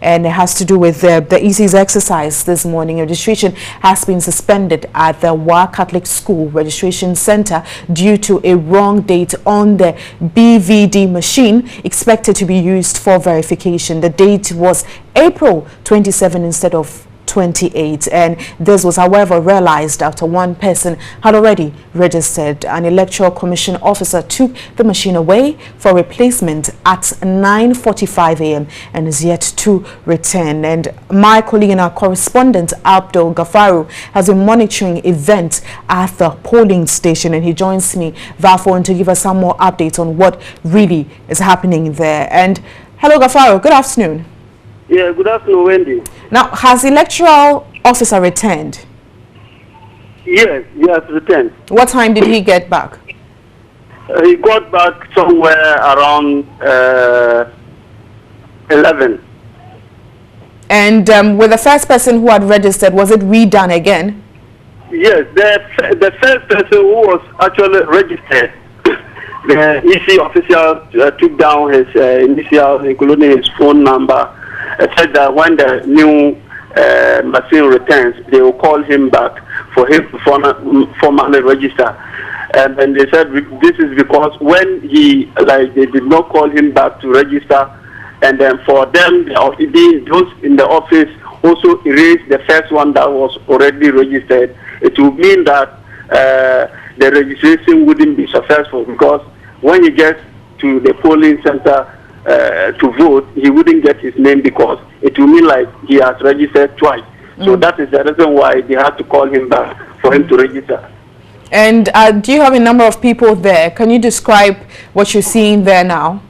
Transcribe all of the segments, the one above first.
and it has to do with the EC's exercise this morning. Registration has been suspended at the Wa Catholic School Registration Center due to a wrong date on the BVD machine expected to be used for verification. The date was April 27 instead of 28, and this was however realized after one person had already registered. An electoral commission officer took the machine away for replacement at 9:45 a.m. and is yet to return. And my colleague and our correspondent Abdul Gafaru has been monitoring events at the polling station, and he joins me via phone to give us some more updates on what really is happening there. And hello Gafaru, good afternoon. Yeah, good afternoon, Wendy. Now, has the electoral officer returned? Yes, he has returned. What time did he get back? He got back somewhere around 11. And with the first person who had registered, was it redone again? Yes, the first person who was actually registered, the EC official took down his initials, including his phone number. Said that when the new machine returns, they will call him back for him to formally register. And then they said this is because when they did not call him back to register, and then for them, those in the office also erased the first one that was already registered. It would mean that the registration wouldn't be successful, because when he gets to the polling center to vote, he wouldn't get his name, because it will mean like he has registered twice. So that is the reason why they had to call him back for him to register. And do you have a number of people there? Can you describe what you're seeing there now?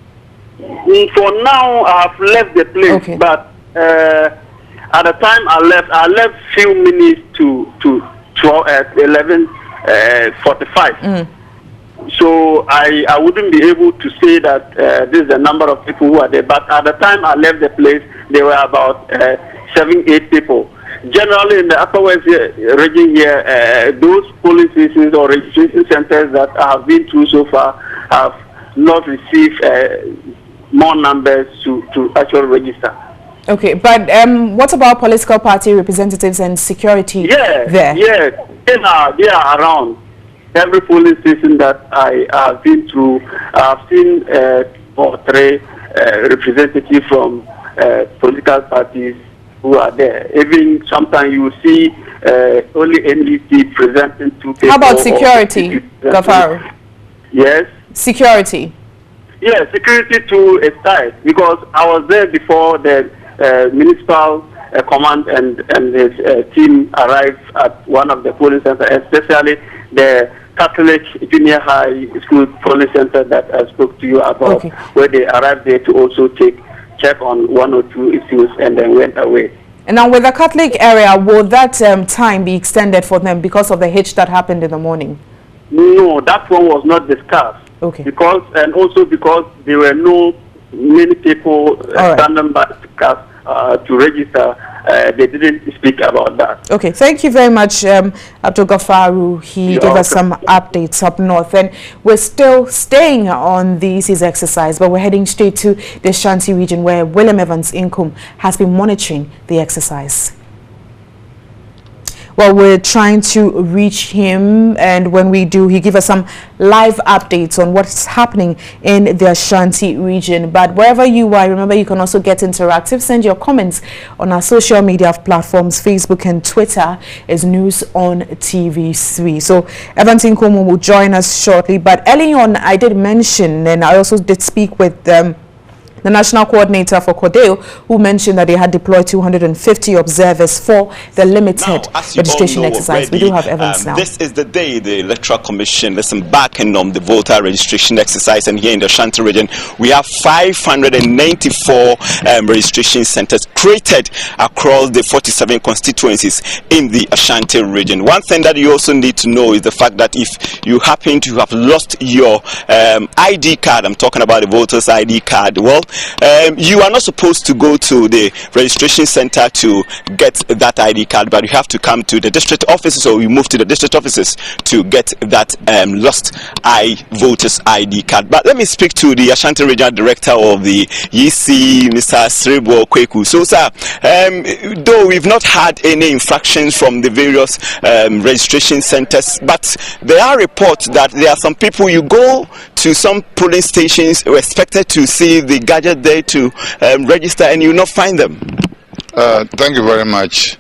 For now, I've left the place, okay. But at the time I left few minutes to 11:45. So I wouldn't be able to say that this is the number of people who are there. But at the time I left the place, there were about 7-8 people. Generally, in the Upper West region here, those polling stations or registration centers that I have been through so far have not received more numbers to actually register. Okay, but what about political party representatives and security there? Yeah, they are around. Every polling station that I have been through, I've seen 2 or 3 representatives from political parties who are there. Even sometimes you see only NDC presenting 2 people. How about security, Gafaru? Yes. Security. Yes, security too is tight, because I was there before the municipal command and his team arrived at one of the polling centers, especially the Catholic Junior High School polling center that I spoke to you about, okay. Where they arrived there to also check on 1 or 2 issues and then went away. And now with the Catholic area, will that time be extended for them because of the hitch that happened in the morning? No, that one was not discussed. Okay. Because there were many people standing by to register. They didn't speak about that. Okay, thank you very much, Abdul Gafaru. He gave us some updates up north, and we're still staying on the EC's exercise, but we're heading straight to the Ashanti region, where William Evans Inkum has been monitoring the exercise. Well, we're trying to reach him, and when we do, he gives us some live updates on what's happening in the Ashanti region. But wherever you are, remember you can also get interactive. Send your comments on our social media platforms. Facebook and Twitter is News on TV3. So Evans Nkomo will join us shortly. But early on, I did mention, and I also did speak with the national coordinator for Cordeo, who mentioned that they had deployed 250 observers for the limited registration exercise. We do have Evans now. This is the day the Electoral Commission back and on the voter registration exercise, and here in the Ashanti region we have 594 registration centers created across the 47 constituencies in the Ashanti region. One thing that you also need to know is the fact that if you happen to have lost your ID card, I'm talking about the voter's ID card, well, you are not supposed to go to the registration center to get that ID card, but you have to come to the district offices, or you move to the district offices to get that lost voters ID card. But let me speak to the Ashanti Regional Director of the EC, Mr. Sribo Kweku. So, sir, though we've not had any infractions from the various registration centers, but there are reports that there are some people, you go to some polling stations expected to see the gadget there to register, and you will not find them. Thank you very much.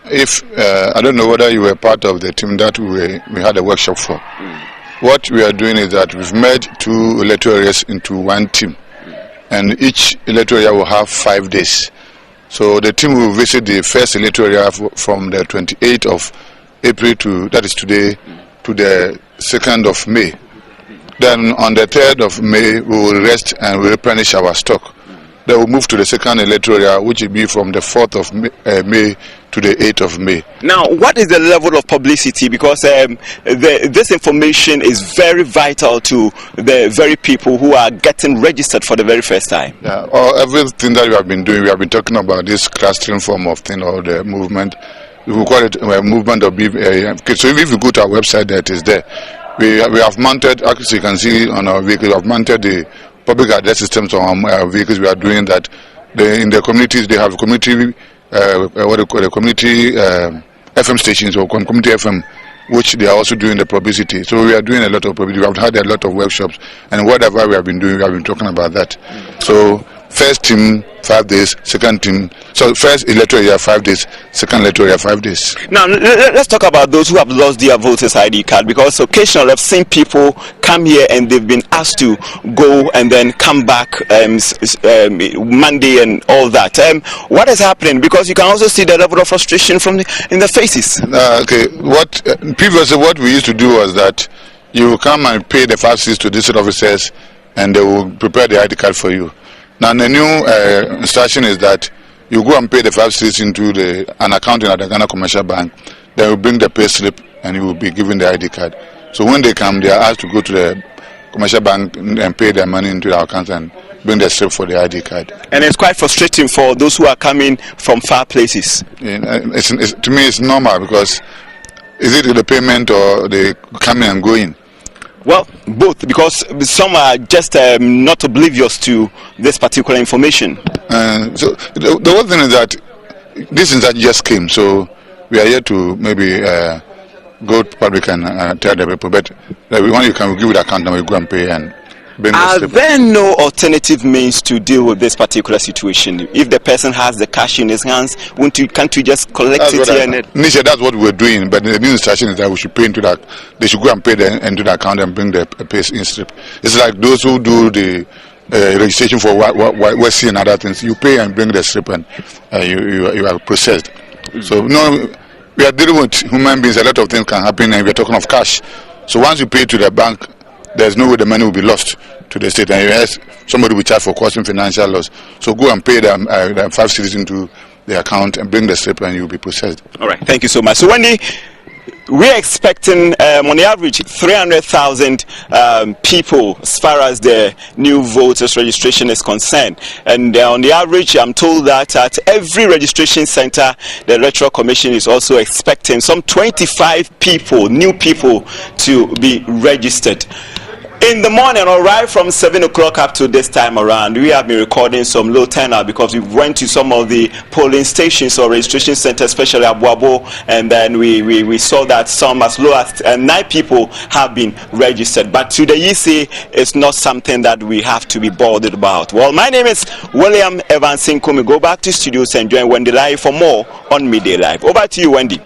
If I don't know whether you were part of the team that we had a workshop for. What we are doing is that we've made 2 electoral areas into one team, and each electoral area will have 5 days. So the team will visit the first electoral area from the 28th of April to, that is today, to the 2nd of May. Then on the 3rd of May, we will rest and we replenish our stock. Then we'll move to the second electoral area, which will be from the 4th of May to the 8th of May. Now, what is the level of publicity? Because this information is very vital to the very people who are getting registered for the very first time. Yeah, everything that we have been doing, we have been talking about this clustering form of thing, or the movement. We call it a movement of BV. So if you go to our website, that is there. We have mounted, actually you can see on our vehicle, we have mounted the public address systems on our vehicles. We are doing that. In the communities, they have community, what they call the community FM stations, or community FM, which they are also doing the publicity. So we are doing a lot of publicity. We have had a lot of workshops, and whatever we have been doing, we have been talking about that. So first team 5 days, second team, so first electoral year 5 days, second electoral year 5 days. Now let's talk about those who have lost their voters ID card, because occasionally I've seen people come here and they've been asked to go and then come back Monday and all that. What is happening? Because you can also see the level of frustration in the faces. Okay, previously what we used to do was that you come and pay the 5 cedis to district officers, and they will prepare the ID card for you. Now the new instruction is that you go and pay the 5 cedis into an account at the Ghana Commercial Bank. They will bring the pay slip, and you will be given the ID card. So when they come, they are asked to go to the Commercial Bank and pay their money into their account and bring the slip for the ID card. And it's quite frustrating for those who are coming from far places. To me, it's normal, because is it the payment or the coming and going? Well, both, because some are just not oblivious to this particular information. So the whole thing is that this insight just came, so we are here to maybe go public and tell the people, but when you can give the account number, you go and pay and bring the Are slip. there no alternative means to deal with this particular situation? If the person has the cash in his hands, can't you just collect it here? Nisha, that's what we're doing, but the new instruction is that we should pay into that. They should go and pay into the account and bring the pay in slip. It's like those who do the registration for WC and other things. You pay and bring the slip, and you are processed. So no, we are dealing with human beings. A lot of things can happen, and we are talking of cash. So once you pay to the bank, there's no way the money will be lost to the state, and yes, somebody will charge for causing financial loss. So go and pay them 5 cedis into the account and bring the slip, and you'll be processed. All right, thank you so much. So Wendy, we're expecting on the average 300,000 people as far as the new voters registration is concerned, and on the average I'm told that at every registration center the Electoral Commission is also expecting some 25 people, new people, to be registered. In the morning, all right, from 7 o'clock up to this time around, we have been recording some low turnout because we went to some of the polling stations or registration centers, especially at Boabo, and then we saw that some as low as 9 people have been registered. But to the EC, it's not something that we have to be bothered about. Well, my name is William Evans Nkumi. Go back to studios and join Wendy Live for more on Midday Live. Over to you, Wendy.